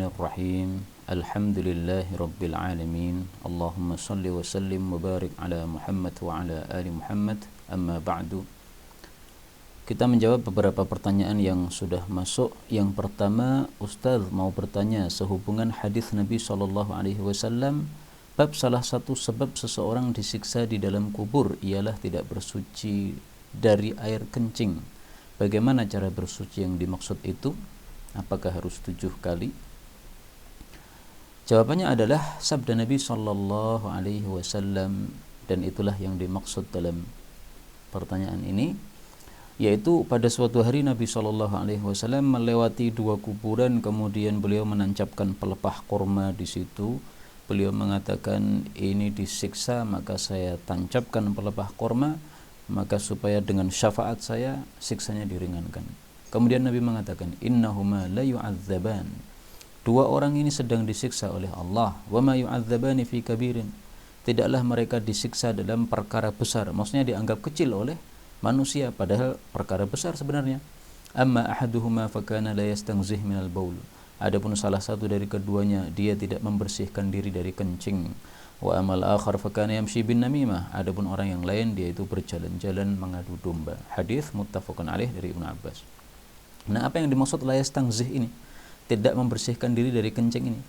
Bismillahirrahmanirrahim. Alhamdulillahi rabbil alamin. Allahumma salli wa sallim wa barik ala Muhammad wa ala ali Muhammad. Amma ba'du. Kita menjawab beberapa pertanyaan yang sudah masuk. Yang pertama, Ustaz mau bertanya sehubungan hadis Nabi SAW bab salah satu sebab seseorang disiksa di dalam kubur ialah tidak bersuci dari air kencing. Bagaimana cara bersuci yang dimaksud itu? Apakah harus 7 kali? Jawabannya adalah sabda Nabi SAW, dan itulah yang dimaksud dalam pertanyaan ini, yaitu pada suatu hari Nabi SAW melewati 2 kuburan, kemudian beliau menancapkan pelepah kurma di situ. Beliau mengatakan, ini disiksa, maka saya tancapkan pelepah kurma, maka supaya dengan syafaat saya siksanya diringankan. Kemudian Nabi mengatakan, innahuma la yu'adzaban. 2 orang ini sedang disiksa oleh Allah. Wa ma yu'adzabani fi kabirin. Tidaklah mereka disiksa dalam perkara besar. Maksudnya dianggap kecil oleh manusia, padahal perkara besar sebenarnya. Amma ahaduhuma fakana la yastanzih minal baul. Adapun salah satu dari keduanya, dia tidak membersihkan diri dari kencing. Wa amal akhar fakana yamshi bin namimah. Adapun orang yang lain, dia itu berjalan-jalan mengadu domba. Hadis muttafaqun alaih dari Ibnu Abbas. Nah, apa yang dimaksud la yastanzih ini? Tidak membersihkan diri dari kencing ini.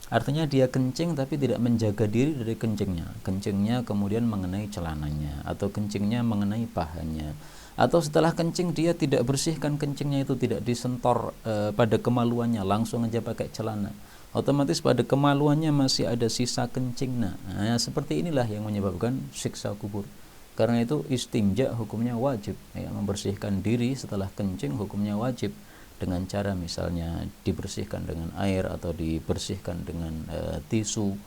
Artinya dia kencing tapi tidak menjaga diri dari kencingnya. Kencingnya kemudian mengenai celananya, atau kencingnya mengenai pahanya. Atau setelah kencing dia tidak bersihkan kencingnya itu, tidak disentor pada kemaluannya, langsung aja pakai celana. Otomatis pada kemaluannya masih ada sisa kencing. Nah, seperti inilah yang menyebabkan siksa kubur. Karena itu istinja hukumnya wajib, ya, membersihkan diri setelah kencing hukumnya wajib, dengan cara misalnya dibersihkan dengan air atau dibersihkan dengan tisu.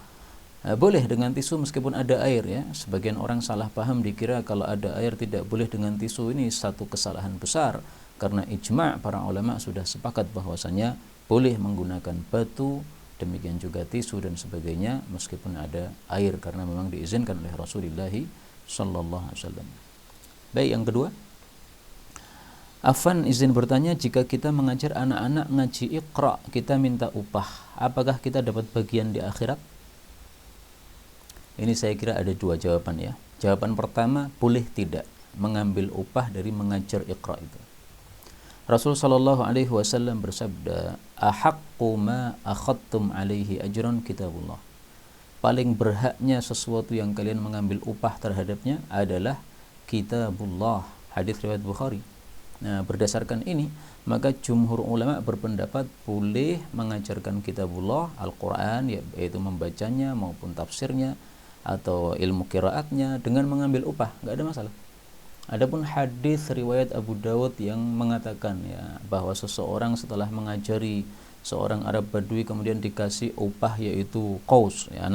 Boleh dengan tisu meskipun ada air, ya. Sebagian orang salah paham, dikira kalau ada air tidak boleh dengan tisu. Ini satu kesalahan besar, karena ijma' para ulama sudah sepakat bahwasanya boleh menggunakan batu, demikian juga tisu dan sebagainya meskipun ada air, karena memang diizinkan oleh Rasulullah sallallahu alaihi wasallam. Baik, yang kedua, Afan izin bertanya, jika kita mengajar anak-anak ngaji Iqra, kita minta upah, apakah kita dapat bagian di akhirat? Ini saya kira ada 2 jawaban, ya. Jawaban pertama, boleh tidak mengambil upah dari mengajar Iqra itu. Rasul sallallahu alaihi wasallam bersabda, ahaqqu ma akhadtum alaihi ajran kitabullah. Paling berhaknya sesuatu yang kalian mengambil upah terhadapnya adalah kitabullah. Hadis riwayat Bukhari. Nah, berdasarkan ini, maka jumhur ulama berpendapat boleh mengajarkan kitabullah, Al-Quran, yaitu membacanya maupun tafsirnya atau ilmu qiraatnya dengan mengambil upah, nggak ada masalah. Adapun hadis riwayat Abu Dawud yang mengatakan, ya, bahwa seseorang setelah mengajari seorang Arab Badui kemudian dikasih upah yaitu qaus, ya,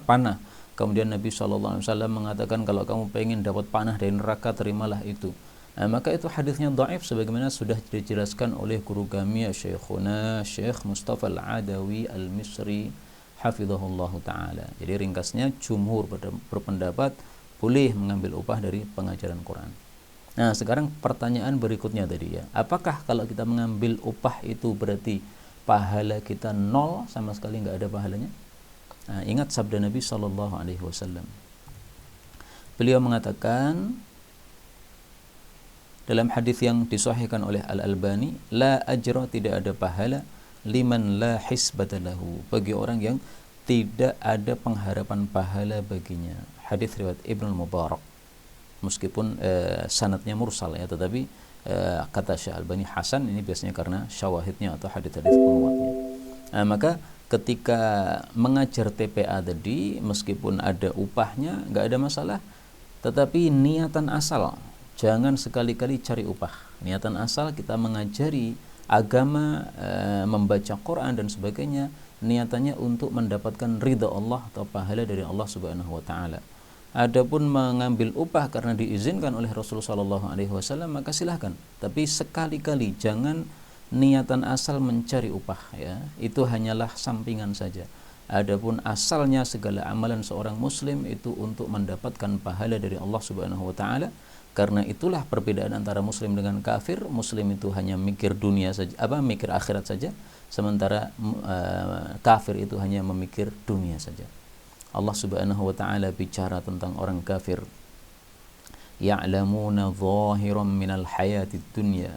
panah. Kemudian Nabi SAW mengatakan, kalau kamu pengen dapat panah dari neraka, terimalah itu. Maka itu hadisnya dhaif, sebagaimana sudah dijelaskan oleh guru kami Syekhuna Syekh Mustafa Al-Adawi Al-Misri hafizahullah ta'ala. Jadi ringkasnya, jumhur berpendapat boleh mengambil upah dari pengajaran Quran. Nah, sekarang pertanyaan berikutnya tadi, ya, apakah kalau kita mengambil upah itu berarti pahala kita 0, sama sekali nggak ada pahalanya? Nah, ingat sabda Nabi SAW. Beliau mengatakan dalam hadis yang disahihkan oleh Al-Albani, la ajra, tidak ada pahala, liman la hisbata lahu, bagi orang yang tidak ada pengharapan pahala baginya. Hadis riwayat Ibnu Mubarak, meskipun sanadnya mursal, ya, tetapi kata Syekh Albani hasan. Ini biasanya karena syawahidnya atau hadis-hadis penguatnya. Maka ketika mengajar TPA tadi, meskipun ada upahnya nggak ada masalah, tetapi niatan asal, jangan sekali-kali cari upah. Niatan asal kita mengajari agama, membaca Quran dan sebagainya, niatannya untuk mendapatkan ridha Allah atau pahala dari Allah Subhanahu wa taala. Adapun mengambil upah karena diizinkan oleh Rasulullah SAW, maka silahkan. Tapi sekali-kali jangan niatan asal mencari upah, ya. Itu hanyalah sampingan saja. Adapun asalnya segala amalan seorang muslim itu untuk mendapatkan pahala dari Allah Subhanahu wa taala. Karena itulah perbedaan antara muslim dengan kafir. Muslim itu hanya mikir dunia saja, mikir akhirat saja. sementara kafir itu hanya memikir dunia saja. Allah Subhanahu wa taala bicara tentang orang kafir, ya'lamuna zahiran minal hayatid dunya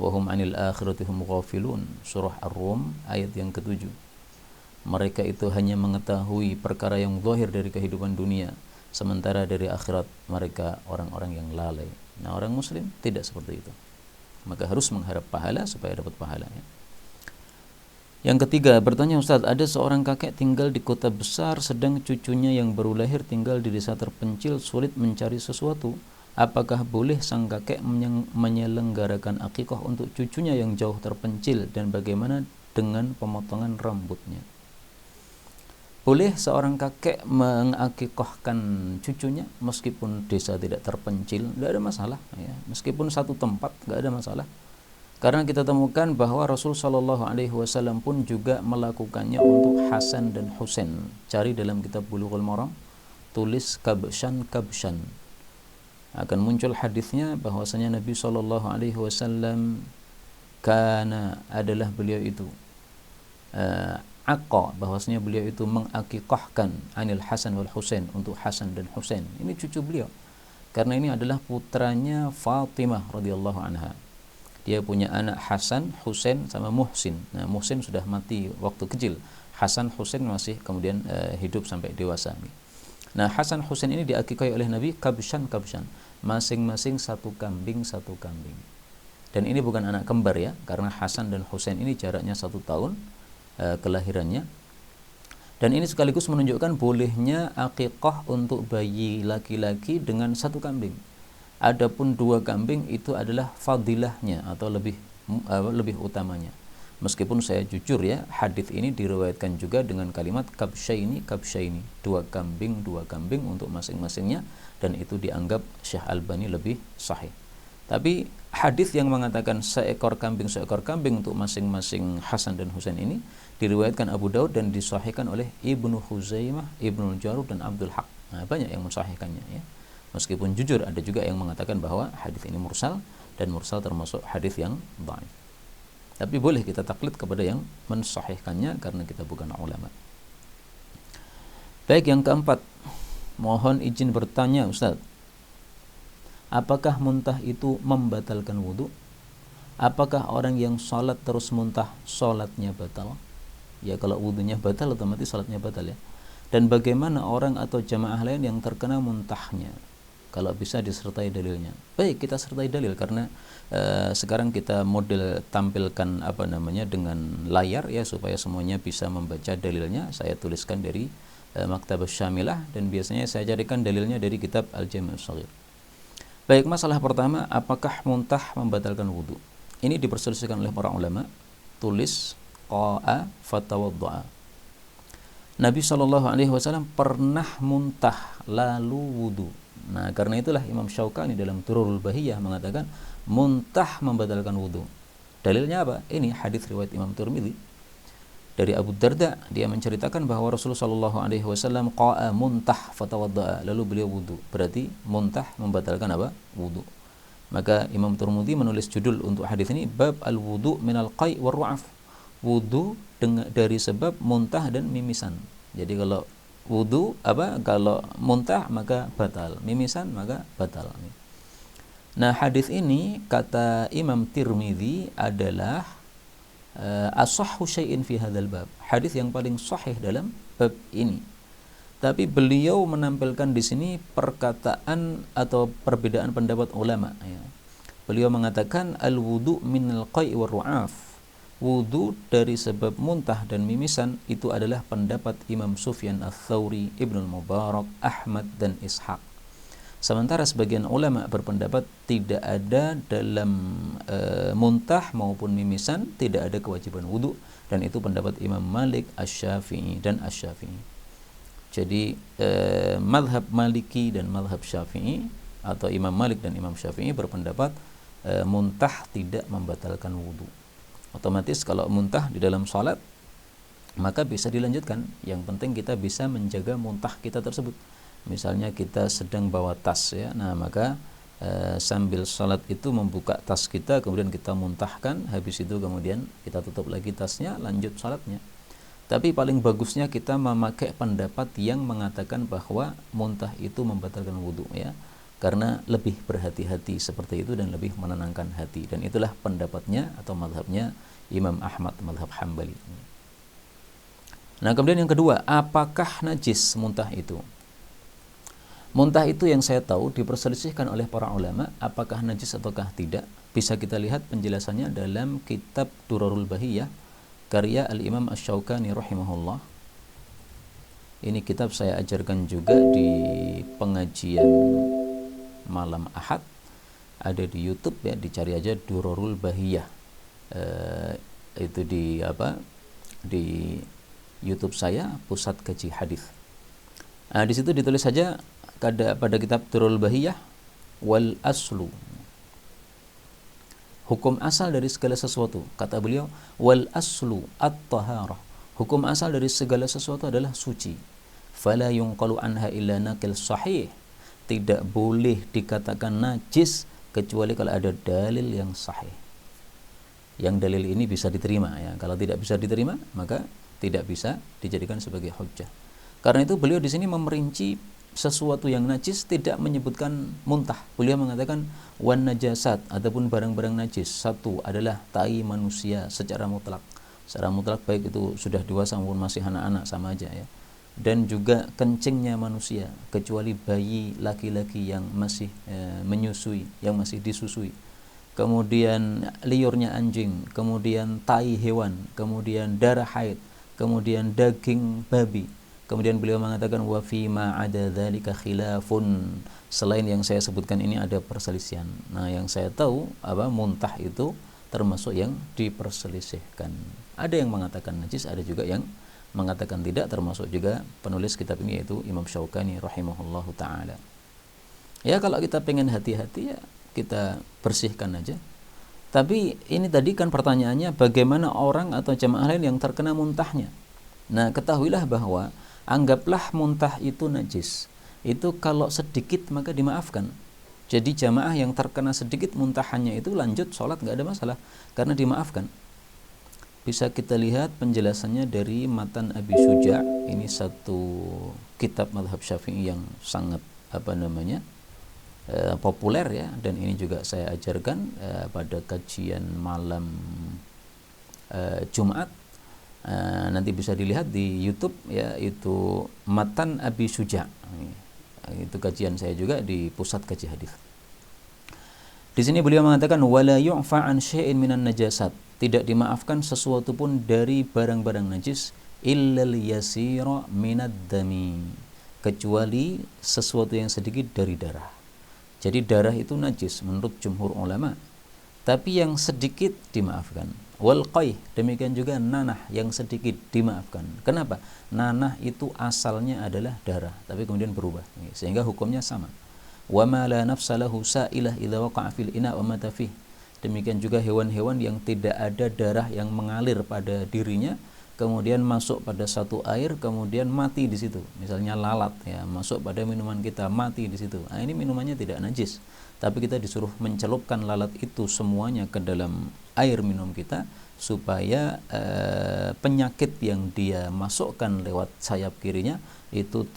wa hum 'anil akhirati hum ghafilun. Surah Ar-Rum ayat yang ke-7. Mereka itu hanya mengetahui perkara yang zahir dari kehidupan dunia, sementara dari akhirat mereka orang-orang yang lalai. Nah, orang muslim tidak seperti itu. Maka harus mengharap pahala supaya dapat pahala, ya. Yang ketiga, bertanya Ustaz, ada seorang kakek tinggal di kota besar sedang cucunya yang baru lahir tinggal di desa terpencil, sulit mencari sesuatu. Apakah boleh sang kakek menyelenggarakan akikah untuk cucunya yang jauh terpencil, dan bagaimana dengan pemotongan rambutnya? Boleh seorang kakek mengakikahkan cucunya meskipun desa tidak terpencil, tidak ada masalah, ya. Meskipun satu tempat, tidak ada masalah. Karena kita temukan bahwa Rasul Shallallahu Alaihi Wasallam pun juga melakukannya untuk Hasan dan Husain. Cari dalam kitab Bulughul Maram, tulis kabshan kabshan. Akan muncul hadisnya bahwasanya Nabi Shallallahu Alaihi Wasallam adalah beliau itu bahwasanya beliau itu mengakikahkan anil Hasan wal Husain, untuk Hasan dan Husain. Ini cucu beliau. Karena ini adalah putranya Fatimah radhiyallahu anha. Dia punya anak Hasan, Husain sama Muhsin. Nah, Muhsin sudah mati waktu kecil. Hasan, Husain masih kemudian hidup sampai dewasa. Nah, Hasan, Husain ini diakikahi oleh Nabi kabshan, masing-masing satu kambing. Dan ini bukan anak kembar, ya, karena Hasan dan Husain ini jaraknya 1 tahun kelahirannya. Dan ini sekaligus menunjukkan bolehnya akikah untuk bayi laki-laki dengan 1 kambing. Adapun 2 kambing itu adalah fadilahnya atau lebih utamanya. Meskipun saya jujur, ya, hadis ini diriwayatkan juga dengan kalimat kabsyaini, 2 kambing untuk masing-masingnya, dan itu dianggap Syekh Albani lebih sahih. Tapi hadis yang mengatakan seekor kambing untuk masing-masing Hasan dan Husain ini diriwayatkan Abu Daud dan disahihkan oleh Ibnu Huzaimah, Ibnu Jarud dan Abdul Haq. Nah, banyak yang mensahihkannya, ya. Meskipun jujur ada juga yang mengatakan bahwa hadis ini mursal, dan mursal termasuk hadis yang dhaif. Tapi boleh kita taklid kepada yang mensahihkannya karena kita bukan ulama. Baik, yang keempat, mohon izin bertanya Ustaz, apakah muntah itu membatalkan wudu? Apakah orang yang sholat terus muntah sholatnya batal? Ya, kalau wudunya batal otomatis sholatnya batal, ya. Dan bagaimana orang atau jamaah lain yang terkena muntahnya? Kalau bisa disertai dalilnya. Baik, kita sertai dalil karena sekarang kita model tampilkan dengan layar, ya, supaya semuanya bisa membaca dalilnya. Saya tuliskan dari Maktabah Syamilah, dan biasanya saya carikan dalilnya dari kitab Al-Jami' As-Shaghir. Baik, masalah pertama, apakah muntah membatalkan wudu? Ini diperselisihkan oleh para ulama. Tulis qa'a fatawadda'a. Nabi SAW pernah muntah lalu wudu. Nah, karena itulah Imam Syaukani dalam Durrul Bahiyah mengatakan muntah membatalkan wudu. Dalilnya apa? Ini hadis riwayat Imam Tirmidzi dari Abu Darda. Dia menceritakan bahwa Rasulullah SAW qa'a muntah fatawadda'a, lalu beliau wudu. Berarti muntah membatalkan apa? Wudu. Maka Imam Tirmidzi menulis judul untuk hadis ini, bab al-wudu minal qai' war ru'af. Wudu dari sebab muntah dan mimisan. Jadi kalau wudu kalau muntah maka batal, mimisan maka batal. Nah, hadis ini kata Imam Tirmidzi adalah ashahhu syai'in fi hadzal bab. Hadis yang paling sahih dalam bab ini. Tapi beliau menampilkan di sini perkataan atau perbedaan pendapat ulama, ya. Beliau mengatakan al-wudu minal qai' war ru'af. Wudu dari sebab muntah dan mimisan itu adalah pendapat Imam Sufyan Ats-Tsauri, Ibnu Mubarak, Ahmad dan Ishaq. Sementara sebagian ulama berpendapat tidak ada dalam muntah maupun mimisan tidak ada kewajiban wudu, dan itu pendapat Imam Malik, Asy-Syafi'i dan Asy-Syafi'i. Jadi mazhab Maliki dan mazhab Syafi'i atau Imam Malik dan Imam Syafi'i berpendapat muntah tidak membatalkan wudu. Otomatis kalau muntah di dalam salat maka bisa dilanjutkan. Yang penting kita bisa menjaga muntah kita tersebut. Misalnya kita sedang bawa tas, ya. Nah, maka sambil salat itu membuka tas kita, kemudian kita muntahkan, habis itu kemudian kita tutup lagi tasnya, lanjut salatnya. Tapi paling bagusnya kita memakai pendapat yang mengatakan bahwa muntah itu membatalkan wudu, ya, karena lebih berhati-hati seperti itu dan lebih menenangkan hati, dan itulah pendapatnya atau mazhabnya Imam Ahmad, mazhab Hambali. Nah, kemudian yang kedua, apakah najis muntah itu? Muntah itu yang saya tahu diperselisihkan oleh para ulama apakah najis ataukah tidak. Bisa kita lihat penjelasannya dalam kitab Durarul Bahiyah karya Al-Imam Asy-Syaukani rahimahullah. Ini kitab saya ajarkan juga di pengajian malam Ahad, ada di YouTube ya, dicari aja Durarul Bahiyah. Itu di di YouTube saya, Pusat Kaji Hadis. Nah, di situ ditulis saja pada kitab Durarul Bahiyah, wal aslu, hukum asal dari segala sesuatu, kata beliau, wal aslu at-taharah, hukum asal dari segala sesuatu adalah suci. Fala yunqalu anha illa naqil sahih, tidak boleh dikatakan najis kecuali kalau ada dalil yang sahih. Yang dalil ini bisa diterima, ya. Kalau tidak bisa diterima, maka tidak bisa dijadikan sebagai hujjah. Karena itu beliau di sini memerinci sesuatu yang najis, tidak menyebutkan muntah. Beliau mengatakan wan najasat, ataupun barang-barang najis, satu adalah tai manusia secara mutlak. Secara mutlak baik itu sudah dewasa maupun masih anak-anak sama aja, ya. Dan juga kencingnya manusia, kecuali bayi laki-laki yang masih menyusui, yang masih disusui. Kemudian liurnya anjing, kemudian tai hewan, kemudian darah haid, kemudian daging babi. Kemudian beliau mengatakan wa fi ma ada dzalika khilafun, selain yang saya sebutkan ini ada perselisihan. Nah, yang saya tahu muntah itu termasuk yang diperselisihkan. Ada yang mengatakan najis, ada juga yang mengatakan tidak, termasuk juga penulis kitab ini yaitu Imam Syaukani rahimahullahu taala. Ya, kalau kita pengen hati-hati, ya kita bersihkan aja. Tapi ini tadi kan pertanyaannya bagaimana orang atau jamaah lain yang terkena muntahnya. Nah, ketahuilah bahwa anggaplah muntah itu najis, itu kalau sedikit maka dimaafkan. Jadi jamaah yang terkena sedikit muntahannya itu lanjut sholat, nggak ada masalah karena dimaafkan. Bisa kita lihat penjelasannya dari Matan Abi Syuja'. Ini satu kitab mazhab Syafi'i yang sangat populer, ya, dan ini juga saya ajarkan pada kajian malam Jumat. Nanti bisa dilihat di YouTube, ya, itu Matan Abi Syuja'. Itu kajian saya juga di Pusat Kaji Hadis. Di sini beliau mengatakan wala yu'fa an syai'in minan najasat, tidak dimaafkan sesuatu pun dari barang-barang najis illal yasira minad dami, kecuali sesuatu yang sedikit dari darah. Jadi darah itu najis menurut jumhur ulama, tapi yang sedikit dimaafkan. Wal qayh, demikian juga nanah yang sedikit dimaafkan. Kenapa? Nanah itu asalnya adalah darah, tapi kemudian berubah, sehingga hukumnya sama. Wa ma la nafsa lahu sa'ilah idza waqa'a fil ina' wa mata fih. Demikian juga hewan-hewan yang tidak ada darah yang mengalir pada dirinya, kemudian masuk pada satu air, kemudian mati di situ. Misalnya lalat, ya, masuk pada minuman kita, mati di situ. Nah, ini minumannya tidak najis, tapi kita disuruh mencelupkan lalat itu semuanya ke dalam air minum kita supaya penyakit yang dia masukkan lewat sayap kirinya itu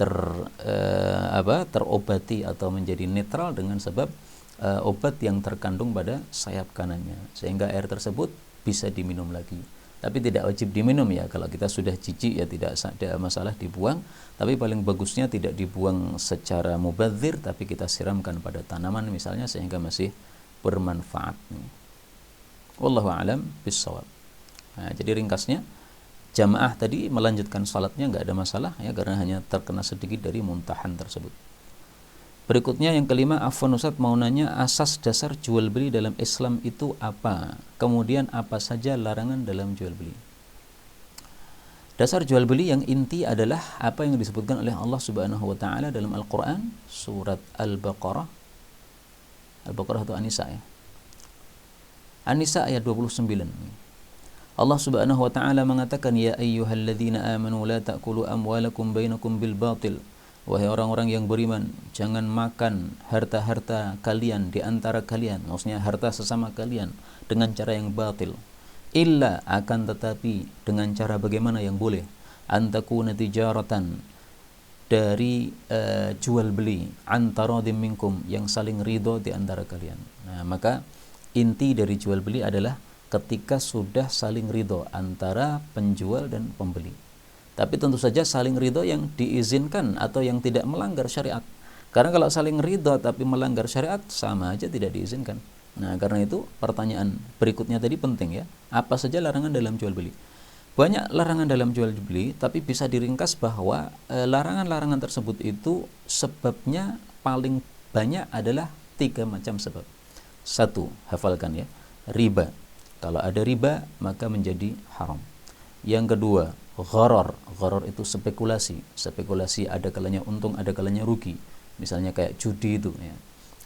terobati atau menjadi netral dengan sebab obat yang terkandung pada sayap kanannya, sehingga air tersebut bisa diminum lagi. Tapi tidak wajib diminum, ya. Kalau kita sudah jijik, ya tidak ada masalah dibuang, tapi paling bagusnya tidak dibuang secara mubadzir, tapi kita siramkan pada tanaman misalnya, sehingga masih bermanfaat. Wallahu a'lam bissawab. Nah, jadi ringkasnya, jamaah tadi melanjutkan salatnya nggak ada masalah, ya, karena hanya terkena sedikit dari muntahan tersebut. Berikutnya yang kelima, afwan Ustaz, mau nanya asas dasar jual beli dalam Islam itu apa? Kemudian apa saja larangan dalam jual beli? Dasar jual beli yang inti adalah apa yang disebutkan oleh Allah Subhanahu wa taala dalam Al-Qur'an, surat Al-Baqarah. Al-Baqarah atau An-Nisa, ya. An-Nisa ayat 29. Allah Subhanahu wa taala mengatakan, ya ayyuhalladzina amanu la ta'kulu amwalakum bainakum bil batil wahai orang-orang yang beriman, jangan makan harta-harta kalian di antara kalian, maksudnya harta sesama kalian, dengan cara yang batil. Illa, akan tetapi dengan cara bagaimana yang boleh, antakuna tijaratan, dari jual beli, antara minkum, yang saling ridho di antara kalian. Nah, maka inti dari jual beli adalah ketika sudah saling ridho antara penjual dan pembeli. Tapi tentu saja saling ridho yang diizinkan atau yang tidak melanggar syariat. Karena kalau saling ridho tapi melanggar syariat, sama aja tidak diizinkan. Nah, karena itu pertanyaan berikutnya tadi penting ya. Apa saja larangan dalam jual beli? Banyak larangan dalam jual beli, tapi bisa diringkas bahwa larangan-larangan tersebut itu sebabnya paling banyak adalah 3 macam sebab. 1, hafalkan ya, riba. Kalau ada riba maka menjadi haram. Yang kedua, gharar. Gharar itu spekulasi. Spekulasi ada kalanya untung, ada kalanya rugi. Misalnya kayak judi itu ya.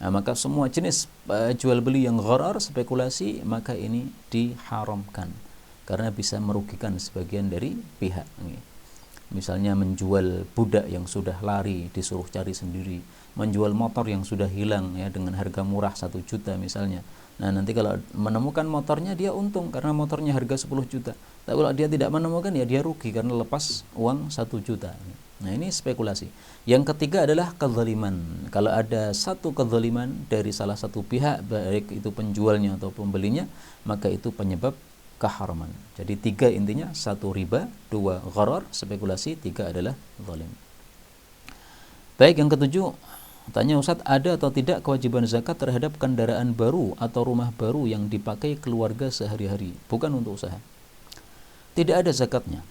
Nah, maka semua jenis jual beli yang gharar, spekulasi, maka ini diharamkan karena bisa merugikan sebagian dari pihak. Misalnya menjual budak yang sudah lari disuruh cari sendiri, menjual motor yang sudah hilang ya dengan harga murah 1 juta misalnya. Nah, nanti kalau menemukan motornya dia untung karena motornya harga 10 juta. Tapi kalau dia tidak menemukan ya dia rugi karena lepas uang 1 juta. Nah, ini spekulasi. Yang ketiga adalah kezaliman. Kalau ada satu kezaliman dari salah satu pihak, baik itu penjualnya atau pembelinya, maka itu penyebab keharaman. Jadi 3 intinya, 1 riba, 2 gharar, spekulasi, 3 adalah zalim. Baik, yang ketujuh, tanya Ustaz, ada atau tidak kewajiban zakat terhadap kendaraan baru atau rumah baru yang dipakai keluarga sehari-hari, bukan untuk usaha? Tidak ada zakatnya.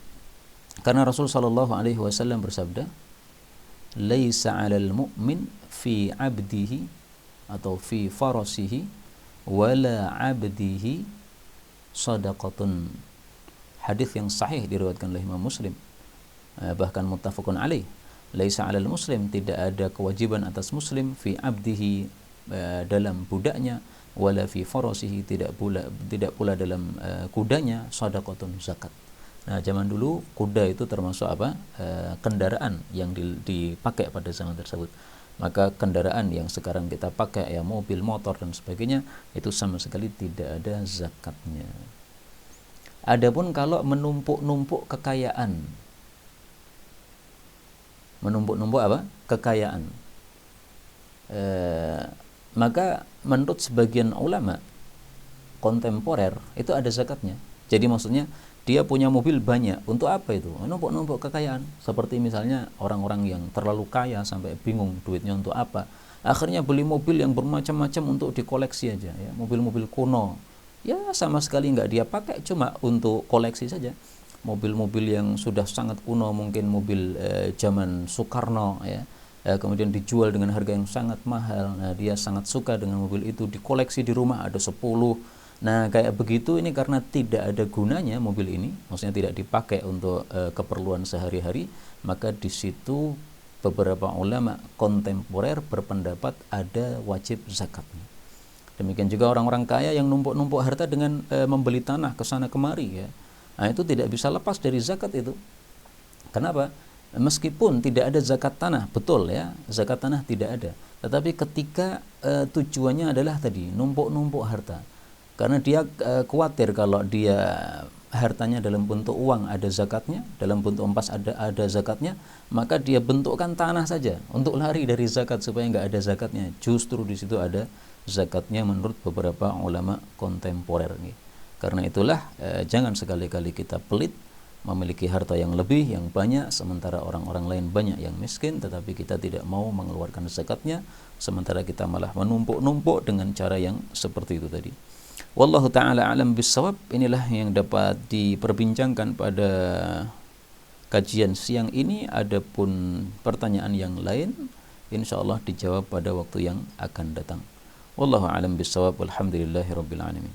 Karena Rasul sallallahu alaihi wasallam bersabda, "Laisa 'alal mu'min fi 'abdihi atau fi farasihi wala 'abdihi shadaqatun." Hadis yang sahih diriwayatkan oleh Imam Muslim, bahkan muttafaqun alaih. Laisa 'alal muslim, tidak ada kewajiban atas muslim, fi 'abdihi, dalam budaknya, wala fi farasihi, tidak pula dalam kudanya, shadaqatun, zakat. Nah, zaman dulu kuda itu termasuk apa? Kendaraan yang dipakai pada zaman tersebut. Maka kendaraan yang sekarang kita pakai ya mobil, motor dan sebagainya itu sama sekali tidak ada zakatnya. Adapun kalau menumpuk-numpuk kekayaan, menumpuk-numpuk apa? Kekayaan, maka menurut sebagian ulama kontemporer itu ada zakatnya. Jadi maksudnya dia punya mobil banyak, untuk apa itu? Numpuk-numpuk kekayaan. Seperti misalnya orang-orang yang terlalu kaya sampai bingung duitnya untuk apa. Akhirnya beli mobil yang bermacam-macam untuk dikoleksi aja ya, mobil-mobil kuno. Ya sama sekali nggak dia pakai, cuma untuk koleksi saja. Mobil-mobil yang sudah sangat kuno, mungkin mobil zaman Soekarno ya. Kemudian dijual dengan harga yang sangat mahal. Nah, dia sangat suka dengan mobil itu, dikoleksi di rumah ada 10. Nah, kayak begitu ini karena tidak ada gunanya mobil ini, maksudnya tidak dipakai untuk keperluan sehari-hari, maka di situ beberapa ulama kontemporer berpendapat ada wajib zakatnya. Demikian juga orang-orang kaya yang numpuk-numpuk harta dengan membeli tanah ke sana kemari ya. Nah, itu tidak bisa lepas dari zakat itu. Kenapa? Meskipun tidak ada zakat tanah, betul ya, zakat tanah tidak ada. Tetapi ketika tujuannya adalah tadi numpuk-numpuk harta, karena dia khawatir kalau dia hartanya dalam bentuk uang ada zakatnya, dalam bentuk emas ada zakatnya, maka dia bentukkan tanah saja untuk lari dari zakat supaya nggak ada zakatnya. Justru di situ ada zakatnya menurut beberapa ulama kontemporer. Karena itulah jangan sekali-kali kita pelit memiliki harta yang lebih, yang banyak, sementara orang-orang lain banyak yang miskin, tetapi kita tidak mau mengeluarkan zakatnya, sementara kita malah menumpuk-numpuk dengan cara yang seperti itu tadi. Wallahu ta'ala alam bissawab. Inilah yang dapat diperbincangkan pada kajian siang ini. Adapun pertanyaan yang lain insyaallah dijawab pada waktu yang akan datang. Wallahu a'lam bissawab. Walhamdulillahirabbil alamin.